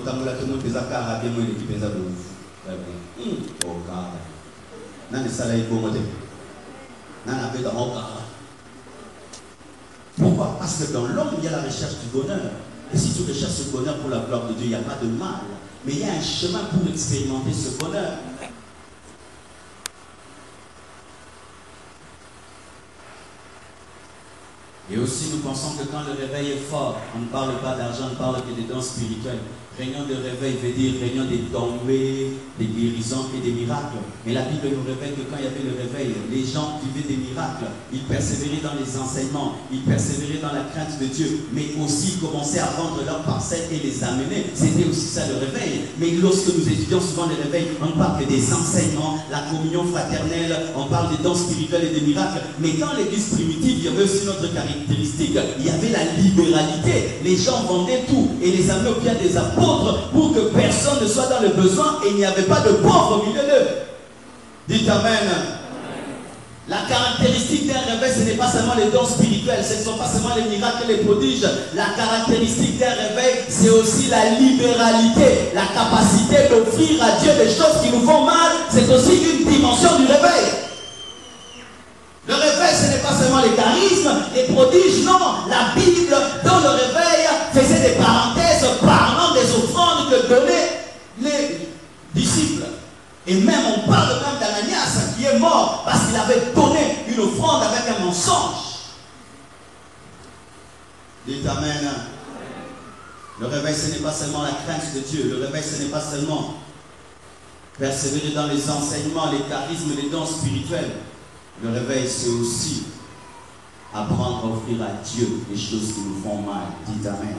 tambola tout le monde des akara bien moins l'équipe des abos. Oh God. Nan sala ibo mote. Nan abeta okara. Pourquoi? Parce que dans l'homme, il y a la recherche du bonheur. Et si tu recherches ce bonheur pour la gloire de Dieu, il n'y a pas de mal. Mais il y a un chemin pour expérimenter ce bonheur. Et aussi, nous pensons que quand le réveil est fort, on ne parle pas d'argent, on parle que des dons spirituels. Réunion de réveil veut dire réunion des tombées, des guérisons et des miracles. Mais la Bible nous révèle que quand il y avait le réveil, les gens vivaient des miracles. Ils persévéraient dans les enseignements, ils persévéraient dans la crainte de Dieu, mais aussi ils commençaient à vendre leurs parcelles et les amener. C'était aussi ça le réveil. Mais lorsque nous étudions souvent les réveils, on parle que des enseignements, la communion fraternelle, on parle des dons spirituels et des miracles. Mais dans l'église primitive, il y avait aussi une autre caractéristique. Il y avait la libéralité. Les gens vendaient tout et les amenaient au pied des apôtres pour que personne ne soit dans le besoin et il n'y avait pas de pauvres au milieu d'eux. Dites Amen. La caractéristique d'un réveil, ce n'est pas seulement les dons spirituels, ce ne sont pas seulement les miracles et les prodiges. La caractéristique d'un réveil, c'est aussi la libéralité, la capacité d'offrir à Dieu des choses qui nous font mal. C'est aussi une dimension du réveil. Le réveil, ce n'est pas seulement les charismes, les prodiges, non. La Bible, dans le réveil, faisait des parenthèses parlant des offrandes que donnaient les disciples. Et même, on parle même d'Ananias qui est mort parce qu'il avait donné une offrande avec un mensonge. Dites Amen. Le réveil, ce n'est pas seulement la crainte de Dieu. Le réveil, ce n'est pas seulement persévérer dans les enseignements, les charismes, les dons spirituels. Le réveil, c'est aussi apprendre à offrir à Dieu les choses qui nous font mal. Dites Amen.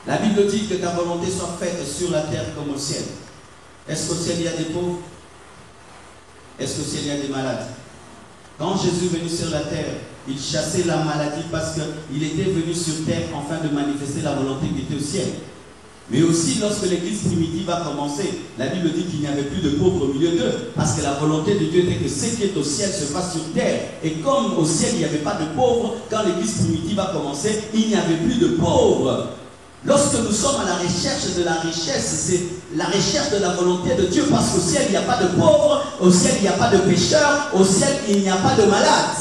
La Bible dit que ta volonté soit faite sur la terre comme au ciel. Est-ce qu'au ciel il y a des pauvres? Est-ce qu'au ciel il y a des malades? Quand Jésus est venu sur la terre, il chassait la maladie parce qu'il était venu sur terre afin de manifester la volonté qui était au ciel. Mais aussi, lorsque l'église primitive a commencé, la Bible dit qu'il n'y avait plus de pauvres au milieu d'eux, parce que la volonté de Dieu était que ce qui est au ciel se fasse sur terre. Et comme au ciel, il n'y avait pas de pauvres, quand l'église primitive a commencé, il n'y avait plus de pauvres. Lorsque nous sommes à la recherche de la richesse, c'est la recherche de la volonté de Dieu, parce qu'au ciel, il n'y a pas de pauvres, au ciel, il n'y a pas de pécheurs, au ciel, il n'y a pas de malades.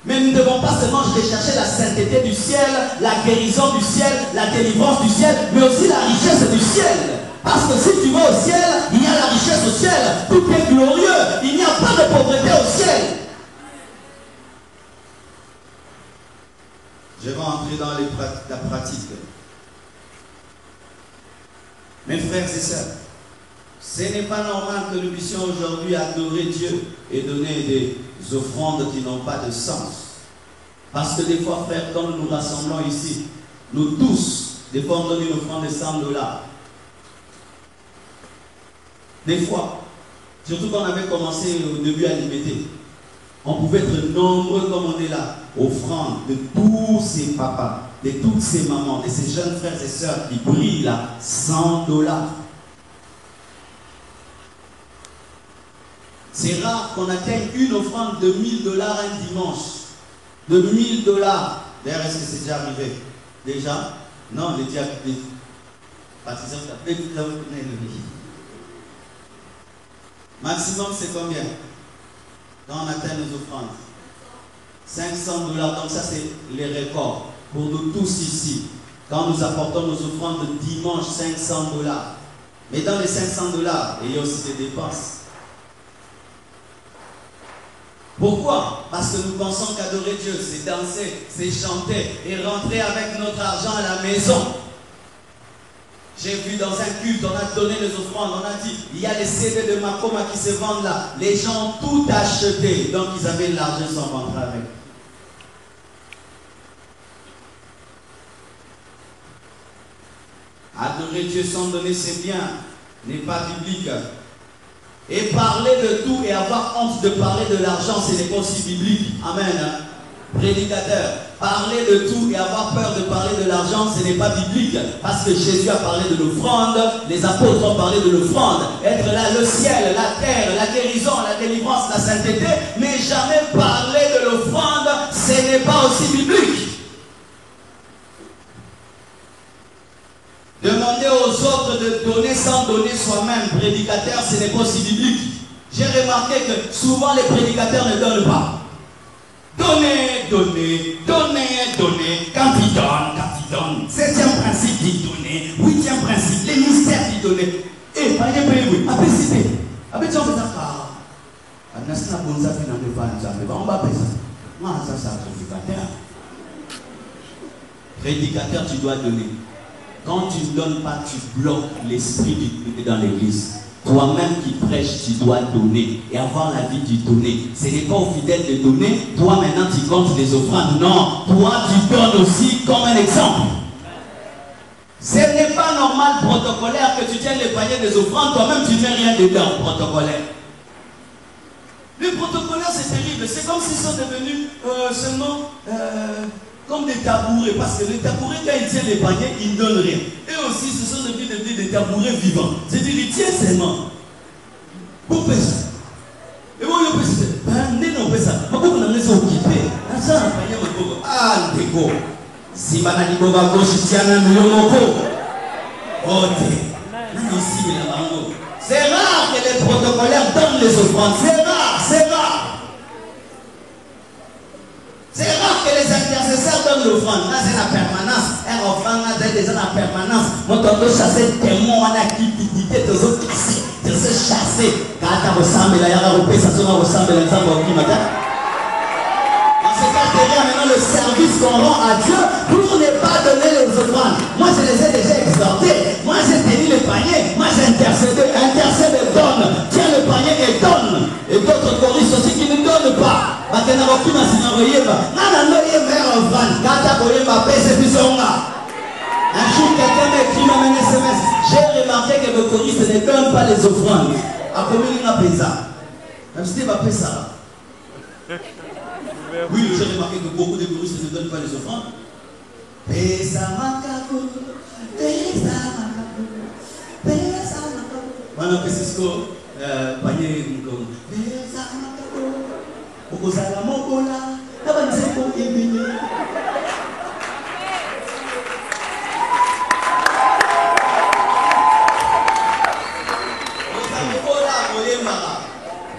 Mais nous ne devons pas seulement rechercher la sainteté du ciel, la guérison du ciel, la délivrance du ciel, mais aussi la richesse du ciel. Parce que si tu vas au ciel, il y a la richesse au ciel. Tout est glorieux. Il n'y a pas de pauvreté au ciel. Je vais entrer dans la pratique. Mes frères et sœurs, ce n'est pas normal que nous puissions aujourd'hui adorer Dieu et donner des offrandes qui n'ont pas de sens. Parce que des fois, frères, quand nous nous rassemblons ici, nous tous, des fois on donne une offrande de $100. Des fois, surtout quand on avait commencé au début à l'IBT, on pouvait être nombreux comme on est là, offrande de tous ces papas, de toutes ces mamans, de ces jeunes frères et sœurs qui brillent là, $100. C'est rare qu'on atteigne une offrande de $1000 un dimanche. De $1000. D'ailleurs, est-ce que c'est déjà arrivé? Déjà? Non, les diacres. Maximum, c'est combien? Quand on atteint nos offrandes? $500. Donc ça, c'est les records. Pour nous tous ici. Quand nous apportons nos offrandes de dimanche, $500. Mais dans les $500, il y a aussi des dépenses. Pourquoi? Parce que nous pensons qu'adorer Dieu, c'est danser, c'est chanter et rentrer avec notre argent à la maison. J'ai vu dans un culte, on a donné les offrandes, on a dit, il y a les CD de Makoma qui se vendent là. Les gens ont tout acheté, donc ils avaient l'argent sans rentrer avec. Adorer Dieu sans donner ses biens n'est pas biblique. Et parler de tout et avoir honte de parler de l'argent, ce n'est pas aussi biblique. Amen. Prédicateur, parler de tout et avoir peur de parler de l'argent, ce n'est pas biblique. Parce que Jésus a parlé de l'offrande, les apôtres ont parlé de l'offrande. Être là, le ciel, la terre, la guérison, la délivrance, la sainteté, mais jamais parler de l'offrande, ce n'est pas aussi biblique. l'autre de donner sans donner soi-même. Prédicateur, ce n'est pas aussi biblique. J'ai remarqué que souvent les prédicateurs ne donnent pas. Donner, donner, donner, donner. Quand ils donnent. Septième principe d'y donner. Huitième principe, les mystères d'y donner. Et par exemple, après citer. Après tu en fais ça. Prédicateur, tu dois donner. Quand tu ne donnes pas, tu bloques l'esprit du dans l'église. Toi-même qui prêches, tu dois donner et avoir la vie du donner. Ce n'est pas aux fidèles de donner. Toi maintenant tu comptes les offrandes. Non, toi tu donnes aussi comme un exemple. Ce n'est pas normal protocolaire que tu tiennes les paniers des offrandes. Toi-même tu ne mets rien dedans, protocolaire. Les protocolaires c'est terrible. C'est comme s'ils sont devenus seulement comme des tabourets. Parce que les tabourets, quand ils tiennent les paniers, ils ne donnent rien. Et aussi, ce sont devenus des tabourets vivants. C'est-à-dire, ils tiennent seulement. Pour faire ça. Et moi, je peux dire, on peut ça. Mais pourquoi on a laissé occuper? Ah, déco. Si on a dit qu'on va gauche, si on a mis au mot. C'est rare que les protocolaires donnent les offrandes. C'est rare, c'est rare. C'est rare que les intercesseurs donnent l'offrande. Là, c'est la permanence. Un offrande, là, c'est déjà la permanence. Moi, quand on chasse des démons, on a quitté, tous autres cassés, tous chassés. Quand on ressemble, là, il y a un repère, ça se ressemble, là, ça va au matin. Dans ce cas, derrière maintenant le service qu'on rend à Dieu pour ne pas donner les offrandes. Moi, je les ai déjà exhortés. Moi, j'ai tenu le panier. Moi, j'ai intercédé. Intercède et donne. Tiens le panier et donne. Et d'autres choristes aussi qui ne donnent pas. Un jour, quelqu'un m'a écrit un SMS. J'ai remarqué que vos choristes ne donnent pas les offrandes. À combien il a payé ça? Même si tu vas payer ça. Oui, j'ai remarqué que beaucoup de choristes ne donnent pas les offrandes. Pesa makako, pesa makako, pesa makako. Voilà, Pesisco, panier comme pesa makako. Okozala mokola, naba nzeko ebele.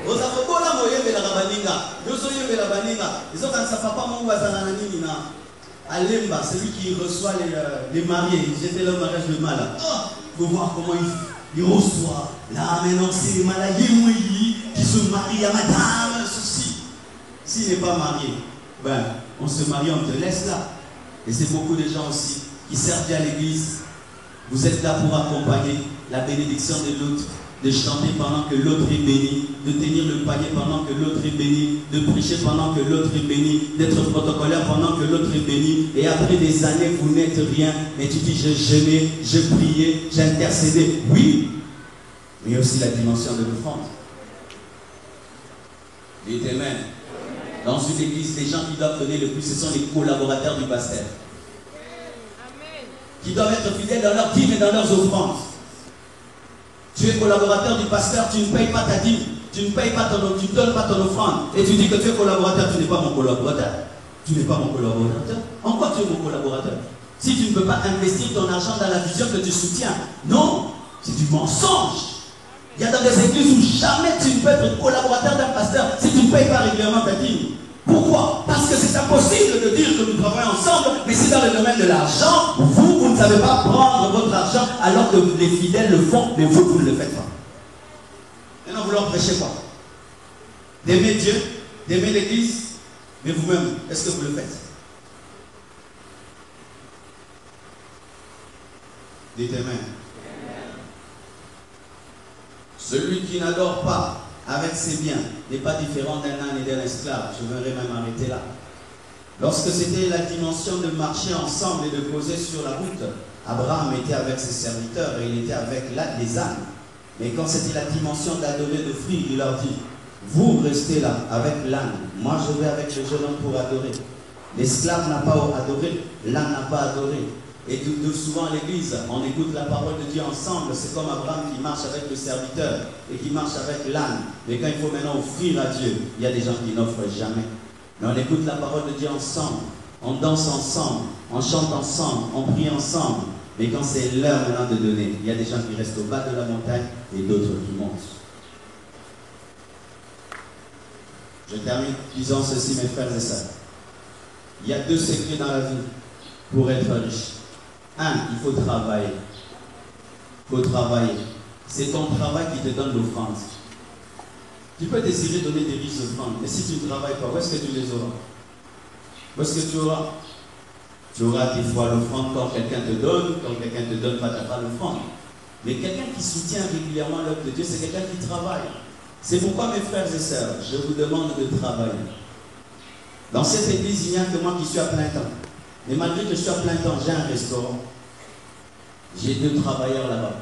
Ozamokola moyembela baninga, yoso yembela baninga. Ils ont quand sa papa mon bazana nini na Alemba, celui qui reçoit les mariés. J'étais là au mariage de Mala. Oh, faut voir comment il reçoit. Là maintenant c'est les maladies qui se marient à madame, ceci. S'il n'est pas marié, ben, on se marie, on te laisse là. Et c'est beaucoup de gens aussi qui servent à l'église. Vous êtes là pour accompagner la bénédiction de l'autre, de chanter pendant que l'autre est béni, de tenir le panier pendant que l'autre est béni, de prêcher pendant que l'autre est béni, d'être protocolaire pendant que l'autre est béni. Et après des années, vous n'êtes rien. Mais tu dis, j'ai jeûné, j'ai prié, j'ai intercédé. Oui, mais il y a aussi la dimension de l'offrande. Dites Amen. Dans une église, les gens qui doivent donner le plus, ce sont les collaborateurs du pasteur. Amen. Qui doivent être fidèles dans leurs dîmes et dans leurs offrandes. Tu es collaborateur du pasteur, tu ne payes pas ta dîme, tu ne payes pas tu ne donnes pas ton offrande. Et tu dis que tu es collaborateur, tu n'es pas mon collaborateur. Tu n'es pas mon collaborateur. En quoi tu es mon collaborateur? Si tu ne peux pas investir ton argent dans la vision que tu soutiens, non, c'est du mensonge. Il y a dans des églises où jamais tu ne peux être collaborateur d'un pasteur si tu ne payes pas régulièrement ta dîme. Pourquoi? Parce que c'est impossible de dire que nous travaillons ensemble, mais si dans le domaine de l'argent, vous ne savez pas prendre votre argent alors que les fidèles le font, mais vous ne le faites pas. Maintenant, vous leur prêchez quoi? D'aimer Dieu, d'aimer l'Église, mais vous-même, est-ce que vous le faites? Dites Amen. Celui qui n'adore pas avec ses biens n'est pas différent d'un âne et d'un esclave. Je voudrais même arrêter là. Lorsque c'était la dimension de marcher ensemble et de causer sur la route, Abraham était avec ses serviteurs et il était avec les ânes. Mais quand c'était la dimension d'adorer, d'offrir, il leur dit, vous restez là avec l'âne, moi je vais avec le jeune homme pour adorer. L'esclave n'a pas adoré, l'âne n'a pas adoré. Et souvent à l'église, on écoute la parole de Dieu ensemble. C'est comme Abraham qui marche avec le serviteur et qui marche avec l'âne. Mais quand il faut maintenant offrir à Dieu, il y a des gens qui n'offrent jamais. Mais on écoute la parole de Dieu ensemble, on danse ensemble, on chante ensemble, on prie ensemble. Mais quand c'est l'heure maintenant de donner, il y a des gens qui restent au bas de la montagne et d'autres qui montent. Je termine disant ceci, mes frères et sœurs. Il y a 2 secrets dans la vie pour être riche. 1, il faut travailler. Il faut travailler. C'est ton travail qui te donne l'offrande. Tu peux désirer donner des riches offrandes, mais si tu ne travailles pas, où est-ce que tu les auras? Où est-ce que tu auras? Tu auras des fois l'offrande quand quelqu'un te donne, quand quelqu'un te donne pas, tu n'as pas l'offrande. Mais quelqu'un qui soutient régulièrement l'œuvre de Dieu, c'est quelqu'un qui travaille. C'est pourquoi, mes frères et sœurs, je vous demande de travailler. Dans cette église, il n'y a que moi qui suis à plein temps. Mais malgré que je suis à plein temps, j'ai un restaurant. J'ai 2 travailleurs là-bas.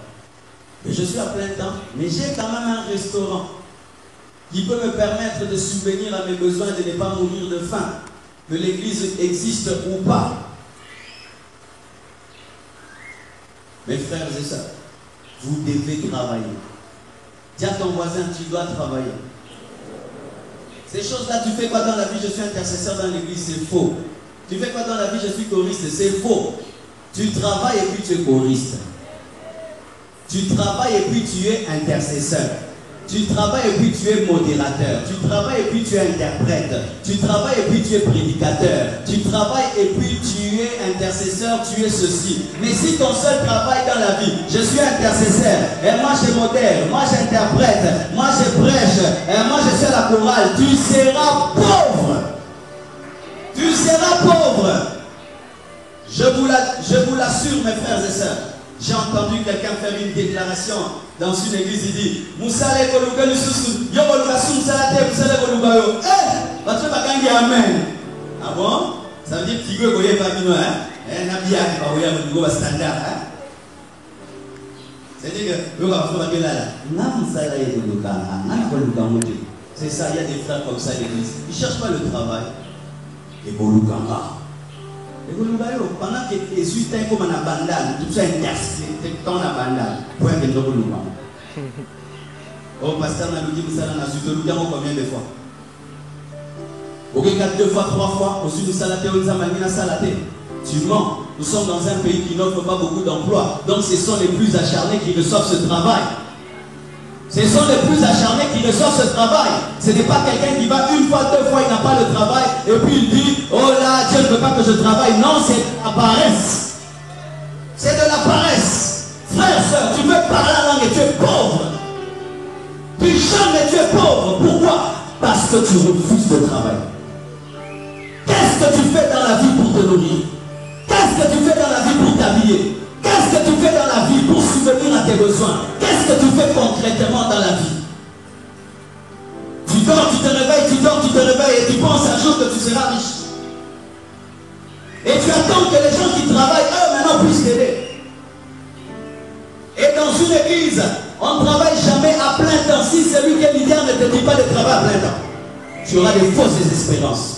Et je suis à plein temps, mais j'ai quand même un restaurant qui peut me permettre de subvenir à mes besoins et de ne pas mourir de faim. Que l'église existe ou pas. Mes frères et sœurs, vous devez travailler. Dis à ton voisin, tu dois travailler. Ces choses-là, tu fais quoi dans la vie? Je suis intercesseur dans l'église, c'est faux. Tu fais quoi dans la vie? Je suis choriste, c'est faux. Tu travailles et puis tu es choriste. Tu travailles et puis tu es intercesseur. Tu travailles et puis tu es modérateur. Tu travailles et puis tu es interprète. Tu travailles et puis tu es prédicateur. Tu travailles et puis tu es intercesseur, tu es ceci. Mais si ton seul travail dans la vie, je suis intercesseur, et moi je modère, moi j'interprète, moi je prêche, et moi je suis à la chorale, tu seras pauvre. Tu seras pauvre. Je vous l'assure, mes frères et sœurs. J'ai entendu quelqu'un faire une déclaration dans une église, il dit Moussale Koluga Lususu, Yo Koluga Sumsalate, Moussale Koluga Yo. Bateau Bakangi Amen. Ah bon? Ça veut dire que Tigo Goye Babino, hein? Nabia qui va voyer au niveau standard, hein? C'est-à-dire que Yo Koluga Babino là, Namsala Koluga, Nan Koluga Moté. C'est ça, il y a des frères comme ça à l'église. Ils ne cherchent pas le travail. Et Koluga. Pendant que Jésus est comme un bandal, tout ça est intercédé dans la bandal. Pour être dans le monde. Oh, pasteur, on a dit que ça n'a pas combien de fois? Ok, 4, 2 fois, 3 fois, au sud de Salaté, on a Salaté. Tu mens. Nous sommes dans un pays qui n'offre pas beaucoup d'emplois. Donc ce sont les plus acharnés qui reçoivent ce travail. Ce sont les plus acharnés qui reçoivent ce travail. Ce n'est pas quelqu'un qui va 1 fois, 2 fois, il n'a pas le travail, et puis il dit, oh là, Dieu ne veut pas que je travaille. Non, c'est de la paresse. C'est de la paresse. Frère, soeur, tu veux parler la langue et tu es pauvre. Tu chantes et tu es pauvre. Pourquoi? Parce que tu refuses de travailler. Qu'est-ce que tu fais dans la vie pour te nourrir? Qu'est-ce que tu fais dans la vie pour t'habiller? Qu'est-ce que tu fais dans la vie pour subvenir à tes besoins? Qu'est-ce que tu fais concrètement dans la vie? Tu dors, tu te réveilles, tu dors, tu te réveilles et tu penses un jour que tu seras riche. Et tu attends que les gens qui travaillent, eux, maintenant puissent t'aider. Et dans une église, on ne travaille jamais à plein temps. Si celui qui est leader ne te dit pas de travailler à plein temps, tu auras des fausses espérances.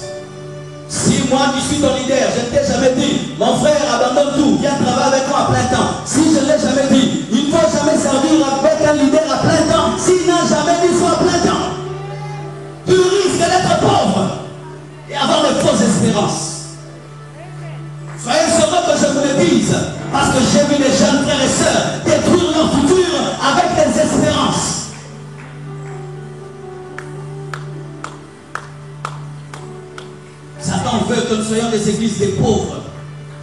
Si moi qui suis ton leader, je ne t'ai jamais dit, mon frère, abandonne tout, viens travailler avec moi à plein temps. Si je ne l'ai jamais dit, il ne faut jamais servir avec un leader à plein temps s'il n'a jamais dit soit à plein temps. Tu risques d'être pauvre et avoir de fausses espérances. Soyez sûrs que je vous le dise, parce que j'ai vu les jeunes frères et sœurs détruire leur futur avec des espérances. Satan veut que nous soyons des églises des pauvres,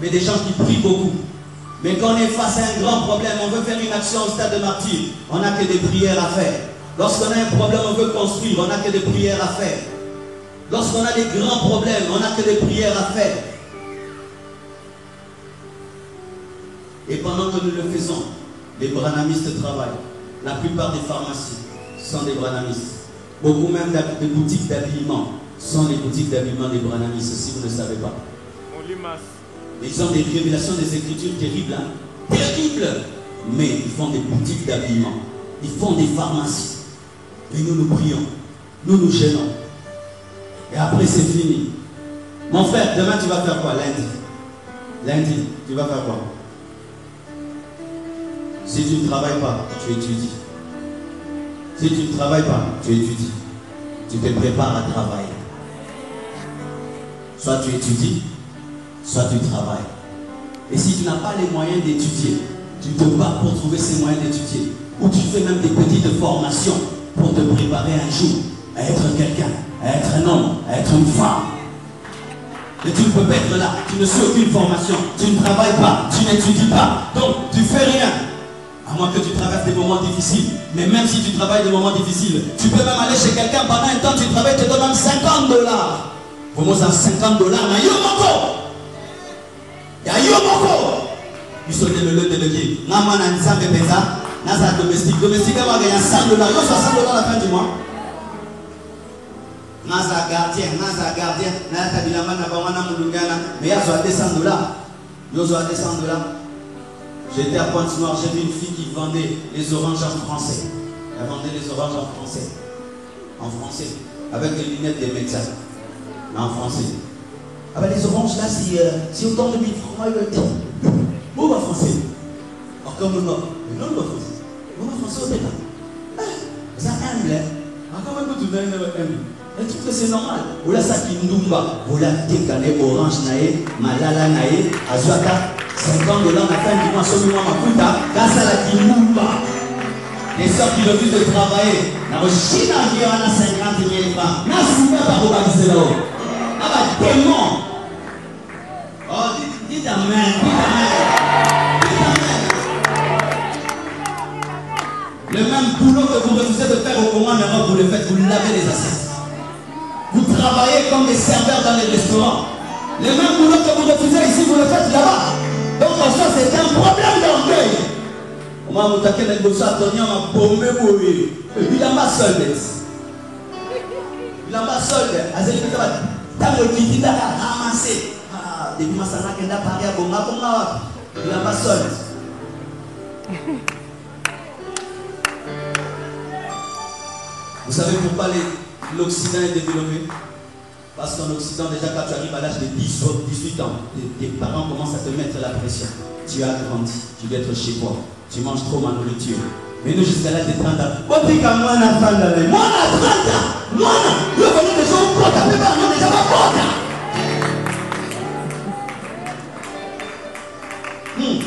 mais des gens qui prient beaucoup. Mais quand on est face à un grand problème, on veut faire une action au stade de martyr, on n'a que des prières à faire. Lorsqu'on a un problème, on veut construire, on n'a que des prières à faire. Lorsqu'on a des grands problèmes, on n'a que des prières à faire. Et pendant que nous le faisons, les branhamistes travaillent. La plupart des pharmacies sont des branhamistes. Beaucoup même de boutiques d'habillement sont les boutiques d'habillement des branhamistes, si vous ne le savez pas. Ils ont des révélations des Écritures terribles, hein? Terribles. Mais ils font des boutiques d'habillement. Ils font des pharmacies. Et nous nous prions. Nous nous gênons. Et après c'est fini. Mon frère, demain tu vas faire quoi? Lundi. Lundi, tu vas faire quoi? Si tu ne travailles pas, tu étudies. Si tu ne travailles pas, tu étudies. Tu te prépares à travailler. Soit tu étudies, soit tu travailles. Et si tu n'as pas les moyens d'étudier, tu te bats pour trouver ces moyens d'étudier. Ou tu fais même des petites formations pour te préparer un jour à être quelqu'un, à être un homme, à être une femme. Et tu ne peux pas être là, tu ne suis aucune formation, tu ne travailles pas, tu n'étudies pas, donc tu fais rien. À moins que tu traverses des moments difficiles. Mais même si tu travailles des moments difficiles, tu peux même aller chez quelqu'un pendant un temps, tu travailles, tu te donnes même $50. Pour moi, ça $50, mais yomoko. Il y a yomoko. Il sont le lieu de l'équipe. Maman a dit ça, mais ça, c'est domestique. Domestique, on va gagner $100. Il y a $100 à la fin du mois. Naza gardien, Nasa Dilamana, Bamana Mulungana, mais il y a $200. Il y a $200. J'étais à Pointe-Noire, j'ai vu une fille qui vendait les oranges en français. Elle vendait les oranges en français. En français. Avec des lunettes des médecins. Mais en français. Ah ben les oranges là, c'est autant de 1000 francs. Bon, en français. Alors comme non, non, non, français. Bon, en français au départ. Ça humble, hein. Encore même tout le monde humble. Elle trouve que c'est normal. Voilà ça qui nous bat. Voilà décalé orange naé, malala naé, azuaka. $50 à la fin du mois, sur moi, ma puta, grâce à la Kimumba. Les soeurs qui refusent de travailler, la Chine a 50 000 francs. N'a pas par organiser là-haut. Ah bah, démon. Oh, dites amen, Le même boulot que vous refusez de faire au Congo en Europe, vous le faites, vous lavez les assiettes. Vous travaillez comme des serveurs dans les restaurants. Le même boulot que vous refusez ici, vous le faites là-bas. Donc ça c'est un problème d'orgueil. On m'a montré les gosses à Tony, on m'a bombé pour lui. Il n'a pas seul. Il n'a pas seul. Tant que tu t'as ramassé. Depuis ma sana qui n'a pas rien pour moi. Il n'a pas seul. Vous savez pourquoi l'Occident est développé? Parce qu'en Occident, déjà quand tu arrives à l'âge de 18 ans, tes parents commencent à te mettre la pression. Tu as grandi, tu dois être chez toi. Tu manges trop ma nourriture. Mais nous, jusqu'à l'âge de 30 ans, moi, je à 30 ans. Moi, je connais des gens qui ont tapé par nous, déjà pas porte. Oui.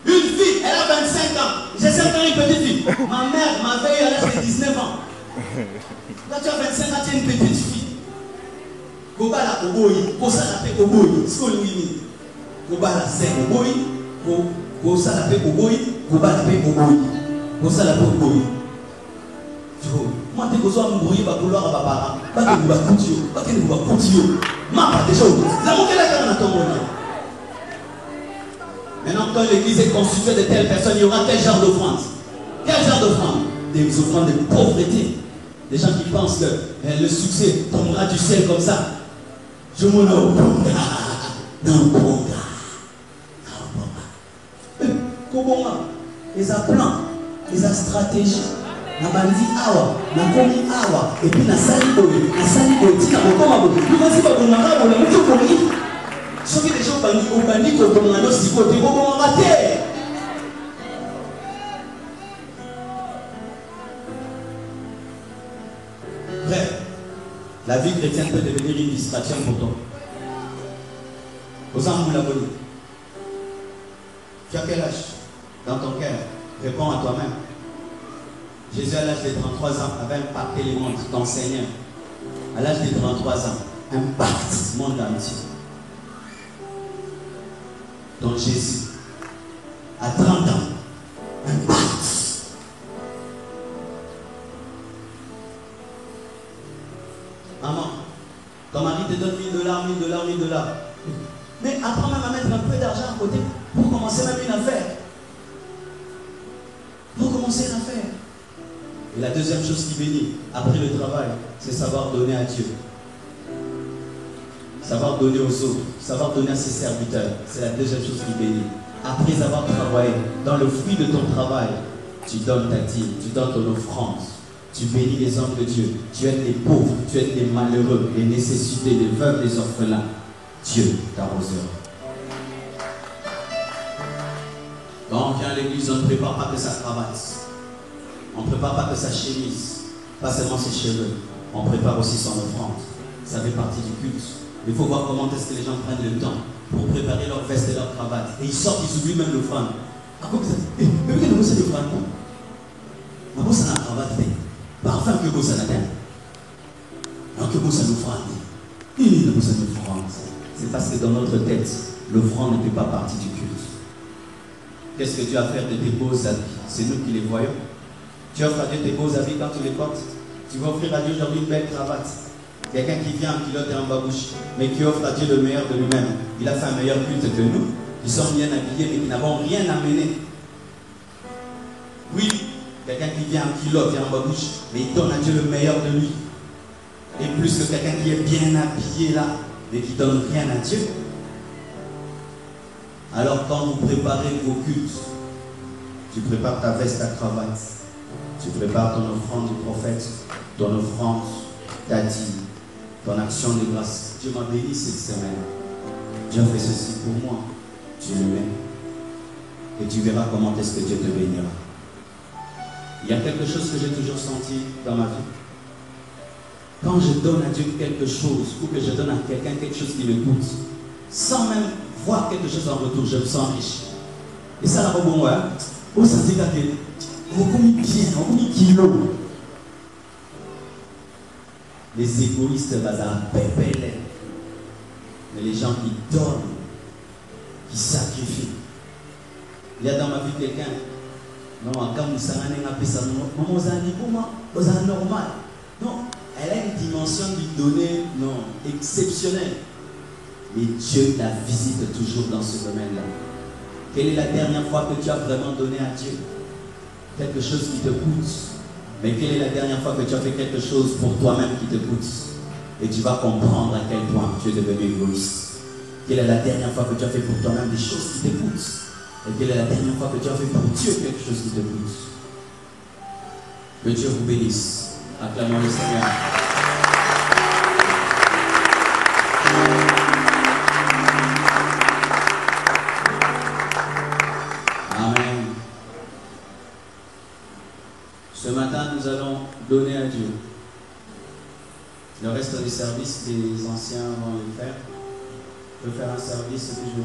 Une fille, elle a 25 ans. J'ai 5 ans, une petite fille. Ma mère m'avait eu à l'âge de 19 ans. Quand tu as 25 ans, tu es une petite fille. Kobala Oboyi, Kosala Pe Oboyi, Skolini. Kobala c'est Oboyi, Kosala Pe Oboyi, Kobala Pe Oboyi, Kosala Pe Oboyi. Moi, tu es besoin de mourir, va vouloir à Babara. Pas que vous va continuer, pas que vous va continuer. Ma part des choses. La moquette la carne à ton bonheur. Maintenant, quand l'église est constituée de telles personnes, il y aura quel genre d'offrande? Quel genre d'offrande? Des offrandes de pauvreté. Des gens qui pensent que le succès tombera du ciel comme ça. Je m'en oublie. Non, comment ils ont plan, ils ont stratégie. Na bandi awa, na komi awa, et puis na sali boye, tina kokoma boye. Nous voici pas bon mara, on a mucho komi. Ce qui les gens bandi ko bon ngano siko te ko bon ngate. Bref, la vie chrétienne peut devenir une distraction pour toi. Aux âmes, vous la voyez. Tu as quel âge dans ton cœur? Réponds à toi-même. Jésus, à l'âge de 33 ans, avait impacté les mondes d'enseignants. À l'âge de 33 ans, impacte le monde entier. Donc Jésus, à 30 ans, impacte. Maman, ton mari te donne $1000. Mais apprends même à mettre un peu d'argent à côté pour commencer même une affaire. Pour commencer une affaire. Et la deuxième chose qui bénit après le travail, c'est savoir donner à Dieu. Savoir donner aux autres, savoir donner à ses serviteurs. C'est la deuxième chose qui bénit. Après avoir travaillé, dans le fruit de ton travail, tu donnes ta dîme, tu donnes ton offrande. Tu bénis les hommes de Dieu. Tu aides les pauvres, tu aides les malheureux, les nécessités, les veuves, les orphelins. Dieu t'arrosera. Quand on vient à l'église, on ne prépare pas que sa cravate. On ne prépare pas que sa chemise. Pas seulement ses cheveux. On prépare aussi son offrande. Ça fait partie du culte. Il faut voir comment est-ce que les gens prennent le temps pour préparer leur veste et leur cravate. Et ils sortent, ils oublient même l'offrande. À quoi ça? Mais que vous avez l'offrande, non? Mais vous avez la cravate, parfum que vous avez. Alors que vous avez l'offrande. C'est parce que dans notre tête, l'offrande ne fait pas partie du culte. Qu'est-ce que tu vas faire de tes beaux habits? C'est nous qui les voyons. Tu offres à Dieu tes beaux habits quand tu les portes. Tu vas offrir à Dieu aujourd'hui une belle cravate. Quelqu'un qui vient en culotte et en babouche, mais qui offre à Dieu le meilleur de lui-même. Il a fait un meilleur culte que nous, qui sommes bien habillés, mais qui n'avons rien amené. Oui, quelqu'un qui vient en culotte et en babouche, mais il donne à Dieu le meilleur de lui. Et plus que quelqu'un qui est bien habillé là, mais qui ne donne rien à Dieu. Alors quand vous préparez vos cultes, tu prépares ta veste, ta cravate, tu prépares ton offrande du prophète, ton offrande, ta dîme, ton action de grâce. Dieu m'a béni cette semaine. Dieu a fait ceci pour moi. Tu le mets. Et tu verras comment est-ce que Dieu te bénira. Il y a quelque chose que j'ai toujours senti dans ma vie. Quand je donne à Dieu quelque chose, ou que je donne à quelqu'un quelque chose qui me coûte, sans même voir quelque chose en retour, je me sens riche. Et ça, là, bon, ouais. Oh, ça dit que on a mis bien, on a mis kilo. Les égoïstes, bazar, pépélé. Mais les gens qui donnent, qui sacrifient. Il y a dans ma vie quelqu'un. Non, quand vous savez, maman, vous avez normal. Non, elle a une dimension de donner, non, exceptionnelle. Mais Dieu la visite toujours dans ce domaine-là. Quelle est la dernière fois que tu as vraiment donné à Dieu quelque chose qui te coûte? Mais quelle est la dernière fois que tu as fait quelque chose pour toi-même qui te coûte? Et tu vas comprendre à quel point tu es devenu égoïste. Quelle est la dernière fois que tu as fait pour toi-même des choses qui te coûtent? Et quelle est la dernière fois que tu as fait pour Dieu quelque chose qui te coûte? Que Dieu vous bénisse. Acclamons le Seigneur. Amen. Ce matin, nous allons donner à Dieu. Le reste des services, les anciens vont les faire. Je vais faire un service et puis je vais